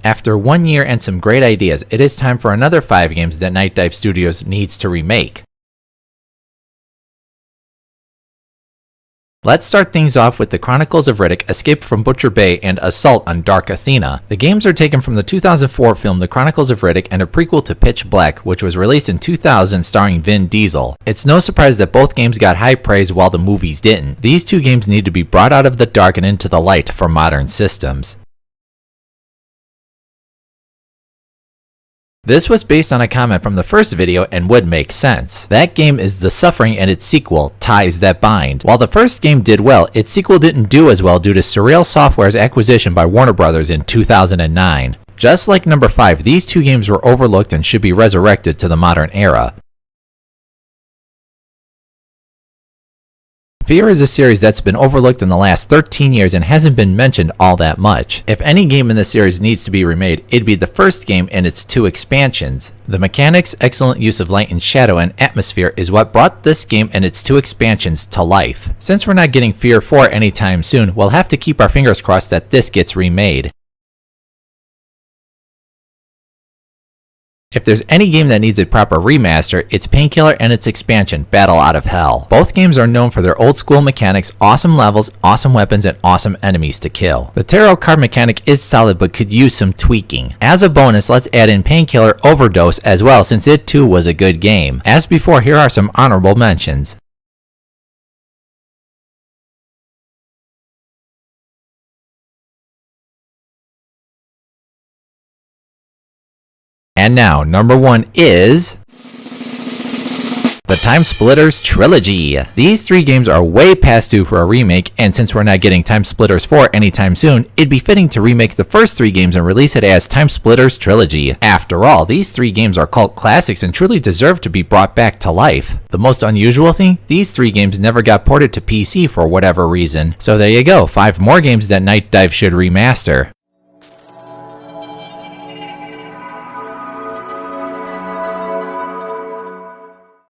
After 1 year and some great ideas, it is time for another 5 games that Nightdive Studios needs to remake. Let's start things off with the Chronicles of Riddick, Escape from Butcher Bay, and Assault on Dark Athena. The games are taken from the 2004 film The Chronicles of Riddick and a prequel to Pitch Black, which was released in 2000 starring Vin Diesel. It's no surprise that both games got high praise while the movies didn't. These two games need to be brought out of the dark and into the light for modern systems. This was based on a comment from the first video and would make sense. That game is The Suffering and its sequel, Ties That Bind. While the first game did well, its sequel didn't do as well due to Surreal Software's acquisition by Warner Bros. In 2009. Just like number 5, these two games were overlooked and should be resurrected to the modern era. Fear is a series that's been overlooked in the last 13 years and hasn't been mentioned all that much. If any game in the series needs to be remade, it'd be the first game and its 2 expansions. The mechanics, excellent use of light and shadow, and atmosphere is what brought this game and its 2 expansions to life. Since we're not getting Fear 4 anytime soon, we'll have to keep our fingers crossed that this gets remade. If there's any game that needs a proper remaster, it's Painkiller and its expansion, Battle Out of Hell. Both games are known for their old school mechanics, awesome levels, awesome weapons, and awesome enemies to kill. The tarot card mechanic is solid but could use some tweaking. As a bonus, let's add in Painkiller Overdose as well, since it too was a good game. As before, here are some honorable mentions. And now, number 1 is the Time Splitters Trilogy. These 3 games are way past due for a remake, and since we're not getting Time Splitters 4 anytime soon, it'd be fitting to remake the first 3 games and release it as Time Splitters Trilogy. After all, these 3 games are cult classics and truly deserve to be brought back to life. The most unusual thing, these 3 games never got ported to PC for whatever reason. So there you go, 5 more games that Nightdive should remaster.